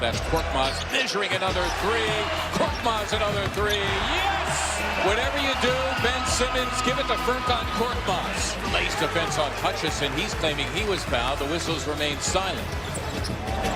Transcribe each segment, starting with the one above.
That's Korkmaz measuring another three. Korkmaz another three. Yes! Whatever you do, Ben Simmons, give it to Furkan Korkmaz. Nice defense on Hutchison. He's claiming he was fouled. The whistles remain silent.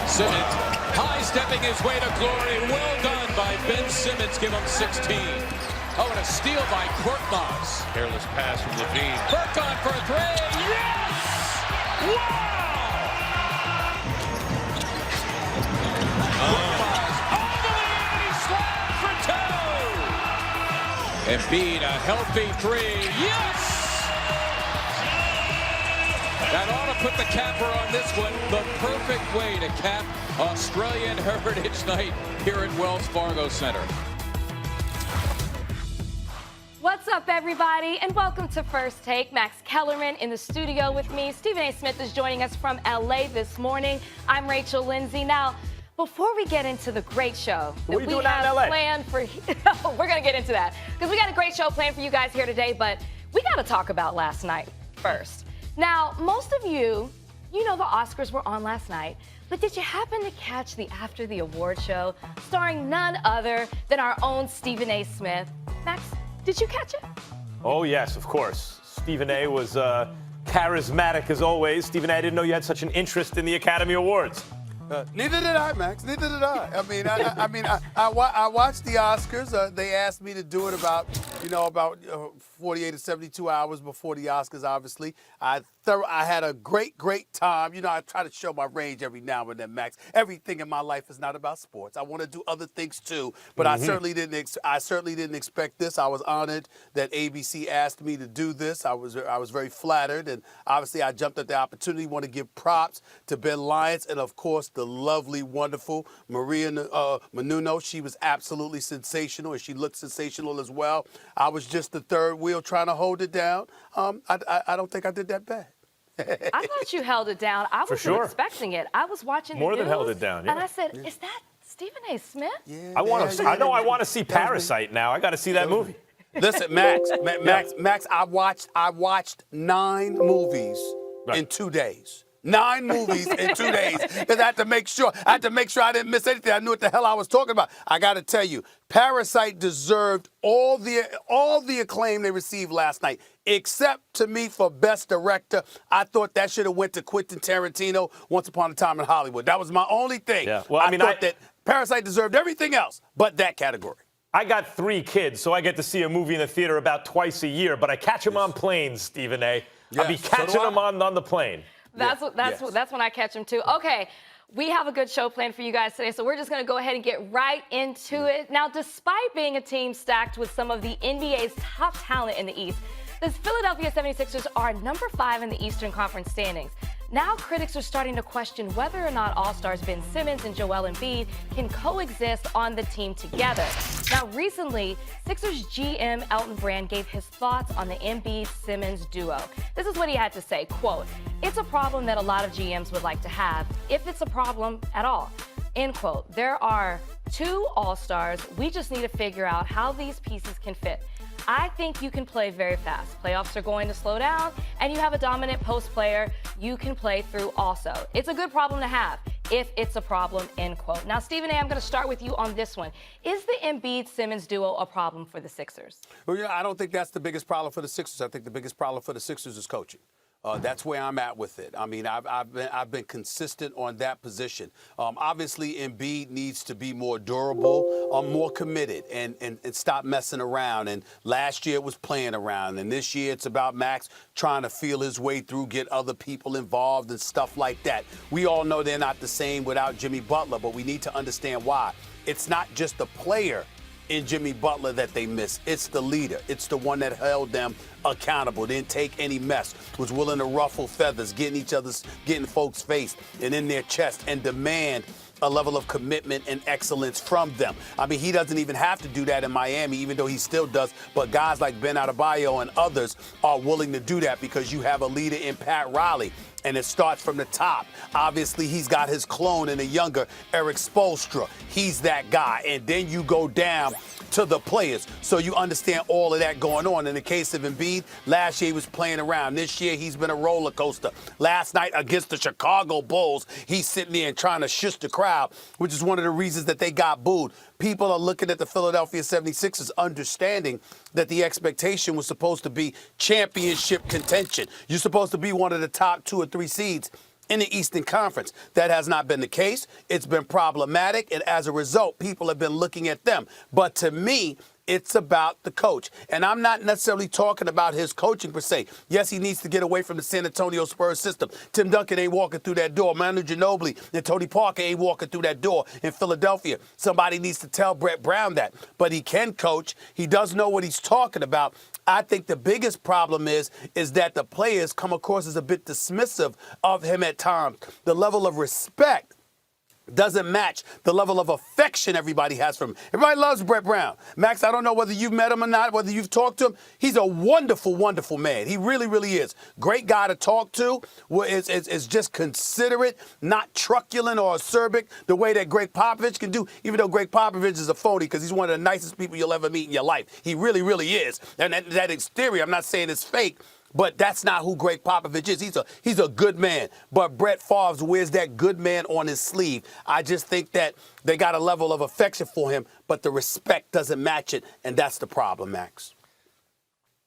Simmons high-stepping his way to glory. Well done by Ben Simmons. Give him 16. Oh, and a steal by Korkmaz. Careless pass from Levine. Furkan for a three. Yes! Wow! Korkmaz all the way. Slam for two. Embiid, a healthy three. Yes! That ought to put the capper on this one. The perfect way to cap Australian Heritage Night here at Wells Fargo Center. What's up, everybody, and welcome to First Take. Max Kellerman in the studio with me. Stephen A. Smith is joining us from L.A. this morning. I'm Rachel Lindsay. Now, before we get into the great show that we have planned for, we're going to get into that because we got a great show planned for you guys here today, but we got to talk about last night first. Now, most of you know the Oscars were on last night, but did you happen to catch the After the Award show starring none other than our own Stephen A. Smith? Max, did you catch it? Oh, yes, of course. Stephen A. was charismatic as always. Stephen A., I didn't know you had such an interest in the Academy Awards. Neither did I, Max. Neither did I. I watched the Oscars. They asked me to do it about 48 to 72 hours before the Oscars, obviously. I had a great time. I try to show my range every now and then, Max. Everything in my life is not about sports. I want to do other things too, but I certainly didn't expect this. I was honored that ABC asked me to do this. I was very flattered, and obviously I jumped at the opportunity. Want to give props to Ben Lyons and, of course, the lovely, wonderful Maria Menounos. She was absolutely sensational, and she looked sensational as well. I was just the third wheel trying to hold it down. I don't think I did that bad. I thought you held it down. I wasn't expecting it. I was watching More the than news, held it down, yeah. and I said, "Is that Stephen A. Smith?" Yeah, I want to see Parasite now. I got to see that movie. Listen, Max, I watched 9 movies in 2 days. 9 movies in 2 days because I had to make sure I didn't miss anything. I knew what the hell I was talking about. I got to tell you, Parasite deserved all the acclaim they received last night, except to me for Best Director. I thought that should have went to Quentin Tarantino, Once Upon a Time in Hollywood. That was my only thing. Yeah. Well, I thought that Parasite deserved everything else but that category. I got 3 kids, so I get to see a movie in the theater about twice a year, but I catch them on planes, Stephen A. I'll be catching them on the plane. That's when I catch them too. Okay, we have a good show planned for you guys today, so we're just going to go ahead and get right into it. Now, despite being a team stacked with some of the NBA's top talent in the East, the Philadelphia 76ers are number 5 in the Eastern Conference standings. Now critics are starting to question whether or not All-Stars Ben Simmons and Joel Embiid can coexist on the team together. Now recently, Sixers GM Elton Brand gave his thoughts on the Embiid-Simmons duo. This is what he had to say, quote, "It's a problem that a lot of GMs would like to have, if it's a problem at all." End quote. There are 2 All-Stars. We just need to figure out how these pieces can fit. I think you can play very fast. Playoffs are going to slow down, and you have a dominant post player you can play through also. It's a good problem to have if it's a problem, end quote. Now, Stephen A., I'm going to start with you on this one. Is the Embiid-Simmons duo a problem for the Sixers? Well, I don't think that's the biggest problem for the Sixers. I think the biggest problem for the Sixers is coaching. That's where I'm at with it. I mean, I've been consistent on that position. Obviously, Embiid needs to be more durable, more committed, and stop messing around. And last year it was playing around, and this year it's about Max trying to feel his way through, get other people involved and stuff like that. We all know they're not the same without Jimmy Butler, but we need to understand why. It's not just the player in Jimmy Butler that they miss. It's the leader. It's the one that held them accountable, didn't take any mess, was willing to ruffle feathers, getting folks' face and in their chest and demand a level of commitment and excellence from them. I mean, he doesn't even have to do that in Miami, even though he still does. But guys like Ben Adebayo and others are willing to do that because you have a leader in Pat Riley. And it starts from the top. Obviously, he's got his clone in a younger Eric Spoelstra. He's that guy. And then you go down to the players. So you understand all of that going on. In the case of Embiid, last year he was playing around. This year he's been a roller coaster. Last night against the Chicago Bulls, he's sitting there and trying to shush the crowd, which is one of the reasons that they got booed. People are looking at the Philadelphia 76ers understanding that the expectation was supposed to be championship contention. You're supposed to be one of the top 2 or 3 seeds in the Eastern Conference. That has not been the case. It's been problematic, and as a result, people have been looking at them. But to me, it's about the coach. And I'm not necessarily talking about his coaching per se. Yes, he needs to get away from the San Antonio Spurs system. Tim Duncan ain't walking through that door. Manu Ginobili and Tony Parker ain't walking through that door in Philadelphia. Somebody needs to tell Brett Brown that. But he can coach. He does know what he's talking about. I think the biggest problem is that the players come across as a bit dismissive of him at times. The level of respect doesn't match the level of affection everybody has for him. Everybody loves Brett Brown. Max, I don't know whether you've met him or not, whether you've talked to him. He's a wonderful, wonderful man. He really, really is. Great guy to talk to. Is just considerate, not truculent or acerbic the way that Greg Popovich can do, even though Greg Popovich is a phony because he's one of the nicest people you'll ever meet in your life. He really, really is. And that exterior, I'm not saying it's fake, but that's not who Greg Popovich is. He's a good man. But Brett Favre wears that good man on his sleeve. I just think that they got a level of affection for him, but the respect doesn't match it, and that's the problem, Max.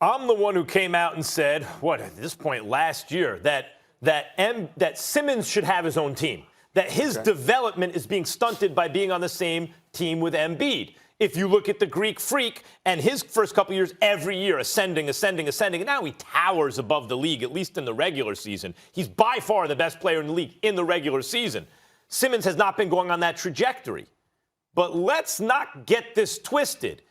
I'm the one who came out and said, at this point last year, that Simmons should have his own team, that his development is being stunted by being on the same team with Embiid. If you look at the Greek Freak and his first couple years, every year ascending, and now he towers above the league, at least in the regular season. He's by far the best player in the league in the regular season. Simmons has not been going on that trajectory. But let's not get this twisted.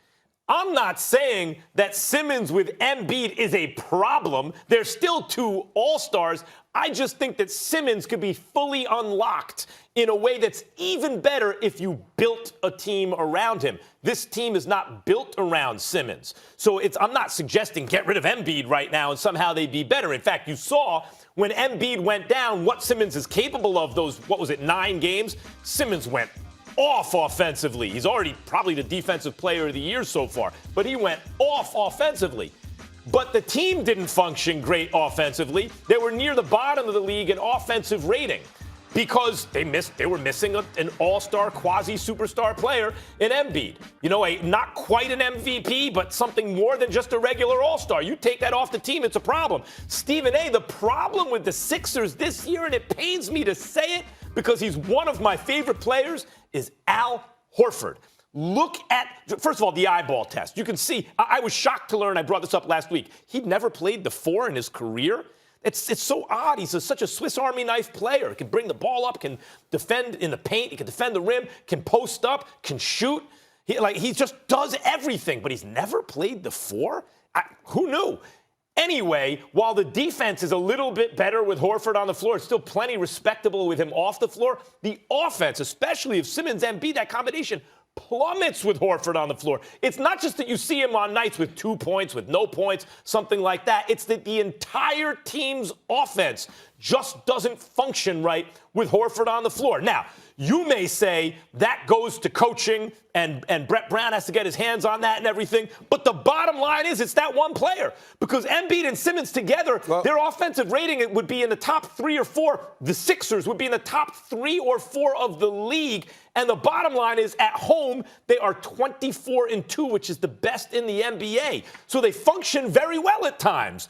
I'm not saying that Simmons with Embiid is a problem. They're still 2 all-stars. I just think that Simmons could be fully unlocked in a way that's even better if you built a team around him. This team is not built around Simmons. So I'm not suggesting get rid of Embiid right now and somehow they'd be better. In fact, you saw when Embiid went down what Simmons is capable of those, 9 games? Simmons went off offensively. He's already probably the defensive player of the year so far, but he went off offensively. But the team didn't function great offensively. They were near the bottom of the league in offensive rating because they were missing an all-star, quasi-superstar player in Embiid. Not quite an MVP, but something more than just a regular all-star. You take that off the team, it's a problem. Stephen A., the problem with the Sixers this year, and it pains me to say it because he's one of my favorite players, is Al Horford. Look at, first of all, the eyeball test. You can see, I was shocked to learn, I brought this up last week, he'd never played the 4 in his career. It's so odd. He's such a Swiss Army knife player. He can bring the ball up, can defend in the paint, he can defend the rim, can post up, can shoot. He just does everything, but he's never played the 4? Who knew? Anyway, while the defense is a little bit better with Horford on the floor, it's still plenty respectable with him off the floor. The offense, especially if Simmons and Embiid, that combination, plummets with Horford on the floor. It's not just that you see him on nights with 2 points, with no points, something like that. It's that the entire team's offense just doesn't function right with Horford on the floor. Now, you may say that goes to coaching and Brett Brown has to get his hands on that and everything. But the bottom line is it's that one player. Because Embiid and Simmons together, their offensive rating would be in the top 3 or 4. The Sixers would be in the top 3 or 4 of the league. And the bottom line is at home, they are 24-2, which is the best in the NBA. So they function very well at times.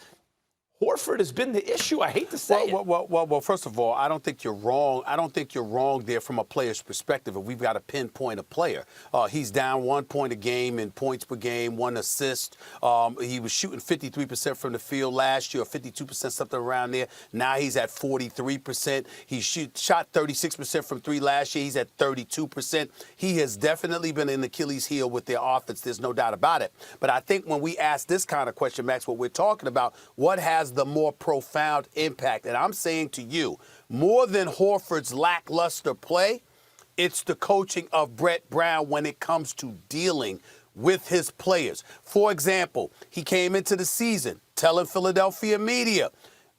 Horford has been the issue. I hate to say it. Well, first of all, I don't think you're wrong. I don't think you're wrong there from a player's perspective. If we've got to pinpoint a player, he's down 1 point a game in points per game, 1 assist. He was shooting 53% from the field last year, 52%, something around there. Now he's at 43%. He shot 36% from 3 last year. He's at 32%. He has definitely been an Achilles heel with their offense. There's no doubt about it. But I think when we ask this kind of question, Max, what we're talking about, what has the more profound impact? And I'm saying to you, more than Horford's lackluster play, it's the coaching of Brett Brown when it comes to dealing with his players. For example, he came into the season telling Philadelphia media,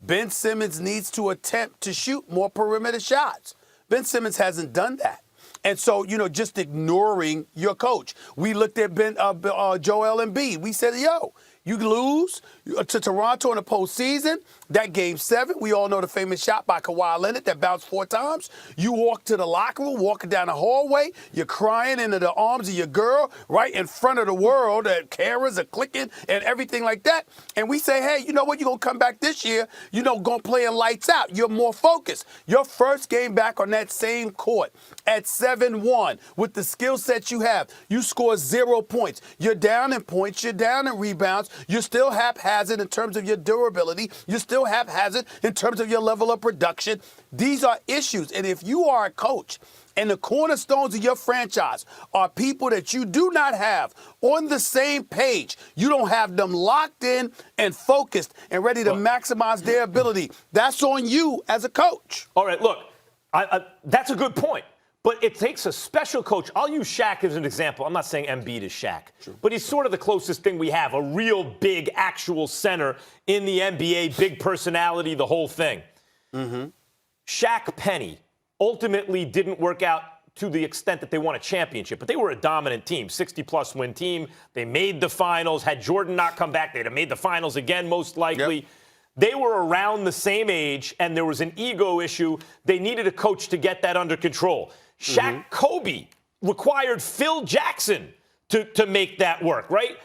Ben Simmons needs to attempt to shoot more perimeter shots. Ben Simmons hasn't done that. And so, just ignoring your coach. We looked at Joel Embiid. We said, yo, you lose to Toronto in the postseason. That game 7, we all know the famous shot by Kawhi Leonard that bounced 4 times. You walk to the locker room, walking down the hallway, you're crying into the arms of your girl right in front of the world. And cameras are clicking and everything like that. And we say, hey, you know what? You're going to come back this year. Going to play in lights out. You're more focused. Your first game back on that same court at 7-1 with the skill set you have, you score 0 points. You're down in points. You're down in rebounds. You're still haphazard in terms of your durability. You're still haphazard in terms of your level of production. These are issues. And if you are a coach and the cornerstones of your franchise are people that you do not have on the same page, you don't have them locked in and focused and ready to maximize their ability, that's on you as a coach. All right, look, that's a good point. But it takes a special coach. I'll use Shaq as an example. I'm not saying Embiid is Shaq, but he's sort of the closest thing we have, a real big actual center in the NBA, big personality, the whole thing. Shaq Penny ultimately didn't work out to the extent that they won a championship, but they were a dominant team, 60-plus win team. They made the finals. Had Jordan not come back, they'd have made the finals again, most likely. Yep. They were around the same age, and there was an ego issue. They needed a coach to get that under control. Shaq Kobe required Phil Jackson to make that work, right?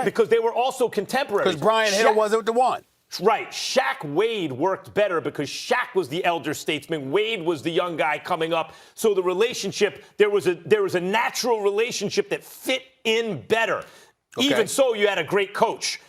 Because they were also contemporaries. Because Brian Hill wasn't the one. Right. Shaq Wade worked better because Shaq was the elder statesman. Wade was the young guy coming up. So the relationship, there was a natural relationship that fit in better. Okay. Even so, you had a great coach.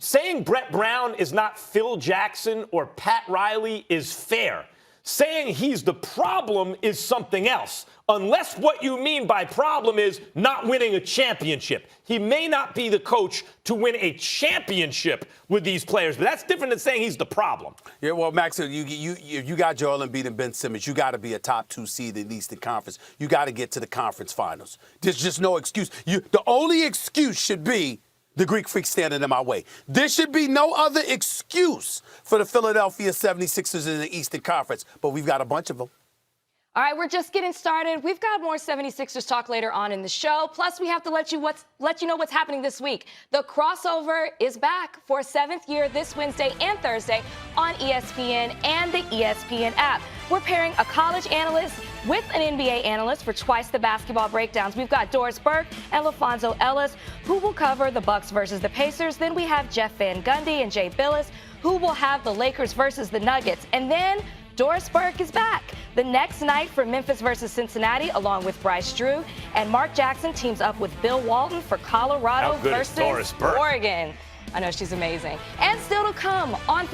Saying Brett Brown is not Phil Jackson or Pat Riley is fair. Saying he's the problem is something else. Unless what you mean by problem is not winning a championship. He may not be the coach to win a championship with these players, but that's different than saying he's the problem. Yeah, well, Max, you got Joel Embiid and Ben Simmons. You got to be a top 2 seed in the Eastern Conference. You got to get to the conference finals. There's just no excuse. The only excuse should be the Greek Freak standing in my way. There should be no other excuse for the Philadelphia 76ers in the Eastern Conference, but we've got a bunch of them. All right, we're just getting started. We've got more 76ers talk later on in the show. Plus, we have to let you know what's happening this week. The crossover is back for a 7th year this Wednesday and Thursday on ESPN and the ESPN app. We're pairing a college analyst with an NBA analyst for twice the basketball breakdowns. We've got Doris Burke and LaFonso Ellis, who will cover the Bucks versus the Pacers. Then we have Jeff Van Gundy and Jay Billis, who will have the Lakers versus the Nuggets. And then Doris Burke is back the next night for Memphis versus Cincinnati, along with Bryce Drew. And Mark Jackson teams up with Bill Walton for Colorado versus Oregon. I know she's amazing. And still to come on